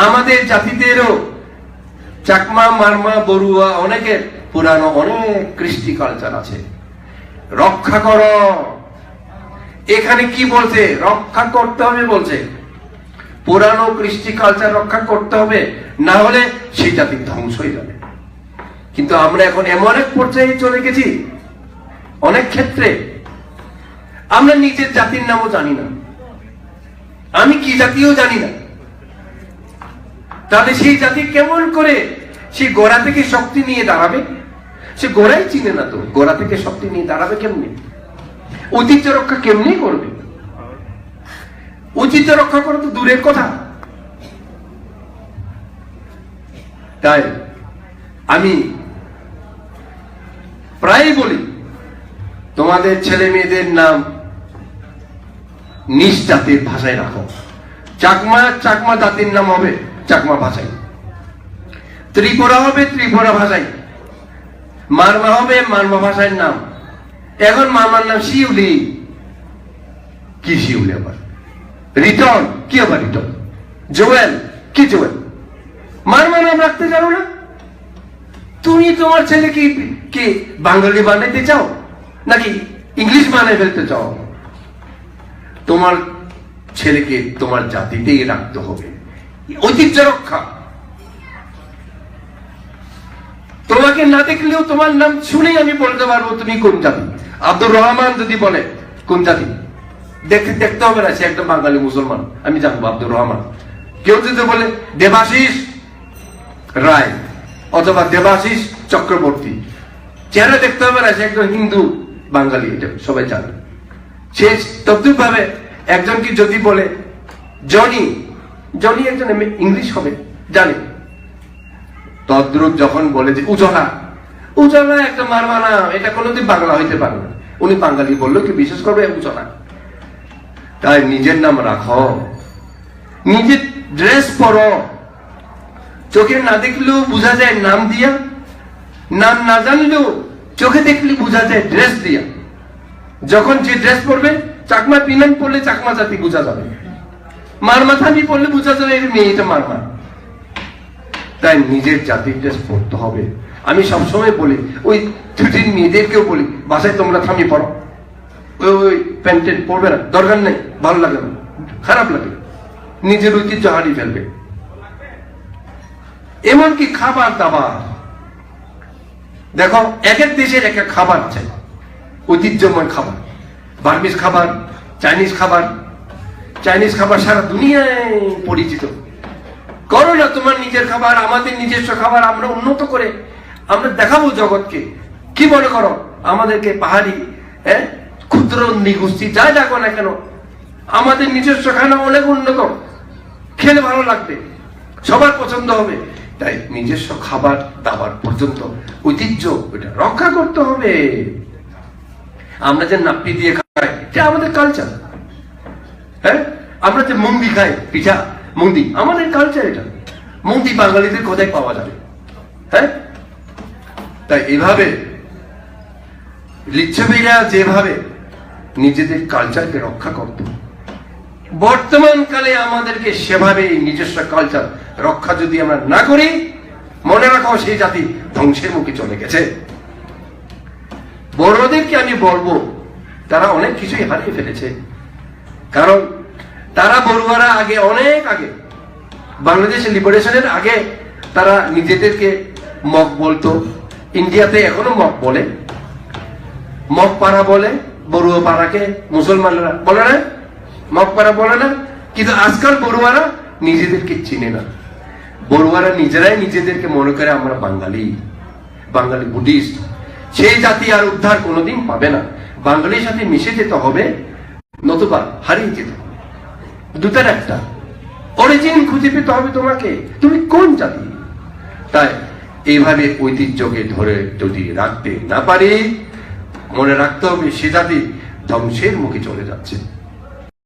আমাদের জাতিদেরও চাকমা, মারমা, বড়ুয়া অনেকের পুরানো অনেক কৃষ্টি কালচার আছে, রক্ষা করো। এখানে কি বলছে? রক্ষা করতে হবে বলছে। পুরানো কৃষ্টি কালচার রক্ষা করতে হবে, না হলে সেই জাতি ধ্বংস হয়ে যাবে। কিন্তু আমরা এখন এমন এক পর্যায়ে চলে গেছি, অনেক ক্ষেত্রে আমরা নিজের জাতির নামও জানি না, আমি কি জাতিও জানি না। তাহলে সেই জাতি কেমন করে সেই গোড়া থেকে শক্তি নিয়ে দাঁড়াবে? সে গোড়াই চিনে না, তো গোড়া থেকে শক্তি নিয়ে দাঁড়াবে কেমনি? ঐতিহ্য রক্ষা কেমনি করবে? ঐতিহ্য রক্ষা করা তো দূরের কথা। তাই আমি প্রায় বলি, তোমাদের ছেলে মেয়েদের নাম নিজ জাতির ভাষায় রাখো। চাকমা, চাকমা জাতির নাম হবে চাকমা ভাষায়। ত্রিপুরা হবে ত্রিপুরা ভাষায়। মারমা হবে মারমা ভাষার নাম। এখন মারমার নাম শিউলি। কি শিউলি? আবার রিটন। কি আবার রিটন? জোয়েল। কি জোয়েল? মারমা নাম রাখতে জানো না? তুমি তোমার ছেলেকে কি বাঙালি বানাইতে চাও নাকি ইংলিশ বানাই ফেলতে চাও? তোমার ছেলেকে তোমার জাতিতেই রাখতে হবে। ঐতিহ্য রক্ষা। তোমাকে না দেখলেও তোমার নাম শুনেই আমি বলতে পারবো তুমি কোন জাতি। আব্দুর রহমান যদি বলে কোন জাতি, দেখতে হবে না সে একটা বাঙালি মুসলমান, আমি জানবো আব্দুর রহমান। কেউ যদি বলে দেবাশিস রায় অথবা দেবাশিস চক্রবর্তী, চেহারা দেখতে হবে না সে একজন হিন্দু বাঙালি, এটা সবাই জানে। সে তদ্রুপ ভাবে একজনকে যদি বলে জনি, জনি একজন ইংলিশ হবে, জানি। তদ্রুপ যখন বলে যে উজলা, উজলা একটা মারমা নাম, এটা কোনোদিন বাংলা হইতে পারে না। উনি বাঙালি বললেও কি বিশেষ করবে উজলা? তাই নিজের নাম রাখো, নিজের ড্রেস পরো। চোখে না দেখলেও বোঝা যায় নাম দিয়া, নাম না জানলেও চোখে দেখলে বোঝা যায় ড্রেস দিয়া। যখন যে ড্রেস পরবে, চাকমা পিনান পরলে চাকমা জাতি বোঝা যাবে, মারমা থামি পরলে বোঝা যাবে এর মেয়েটা মারমা। তাই নিজের জাতির ড্রেস পরতে হবে। আমি সবসময় বলি, ওই ছুটির মেয়েদেরকেও বলি, বাসায় তোমরা থামি পড়ো, ওই প্যান্ট ট্যান্ট পরবে না, দরকার নেই, ভালো লাগে না, খারাপ লাগে, নিজের ঐতিহ্য হারিয়ে ফেলবে। এমনকি খাবার দাবার দেখো, এক এক দেশের এক এক খাবার আছে, ঐতিহ্যময় খাবার। বার্মিজ খাবার, চাইনিজ খাবার। চাইনিজ খাবার সারা দুনিয়ায় পরিচিত। করো না তোমার নিজের খাবার, আমাদের নিজস্ব খাবার আমরা উন্নত করে আমরা দেখাবো জগৎকে। কি মনে করো আমাদেরকে পাহাড়ি ক্ষুদ্র নিগোষ্ঠী যাই ডাকো না কেন, আমাদের নিজস্ব খানা অনেক উন্নত, খেলে ভালো লাগবে, সবার পছন্দ হবে। তাই নিজস্ব খাবার দাবার পর্যন্ত ঐতিহ্য ওইটা রক্ষা করতে হবে। আমরা যে নাপ্পি দিয়ে খাই, এটা আমাদের কালচার। আমরা যে মুন্দি খাই, পিঠা মুন্দি, আমাদের কালচার এটা। মুন্দি বাঙালিদের কোথায় পাওয়া যাবে? তাই এইভাবে লিচ্ছবিরা যেভাবে নিজেদের কালচারকে রক্ষা করত, বর্তমান কালে আমাদেরকে সেভাবে নিজস্ব কালচার রক্ষা যদি আমরা না করি, মনে রাখো সেই জাতি ধ্বংসের মুখে চলে গেছে। বড়দেরকে আমি বলবো, তারা অনেক কিছুই হারিয়ে ফেলেছে। কারণ তারা বড়ুয়ারা আগে, অনেক আগে, বাংলাদেশের লিবারেশনের আগে তারা নিজেদেরকে মগ বলতো। ইন্ডিয়াতে এখনো মগ বলে, মগ পাড়া বলে, বড়ুয়া পাড়াকে মুসলমানরা বলে না, মগ পাড়া বলে না। কিন্তু আজকাল বড়ুয়ারা নিজেদেরকে চিনে না। বড়ুয়ারা নিজেরাই নিজেদেরকে মনে করে আমরা বাঙালি, বাঙালি বুদ্ধিস্ট। সেই জাতি আর উদ্ধার কোনোদিন পাবে না। বাঙালির সাথে মিশে যেতে হবে, নতুবা হারিয়ে যেতে হবে। দুটার একটা অরিজিন খুঁজে পেতে হবে তোমাকে, তুমি কোন জাতি। তাই এইভাবে ঐতিহ্যকে ধরে যদি রাখতে না পারি, মনে রাখতে হবে সে জাতি ধ্বংসের মুখে চলে যাচ্ছে।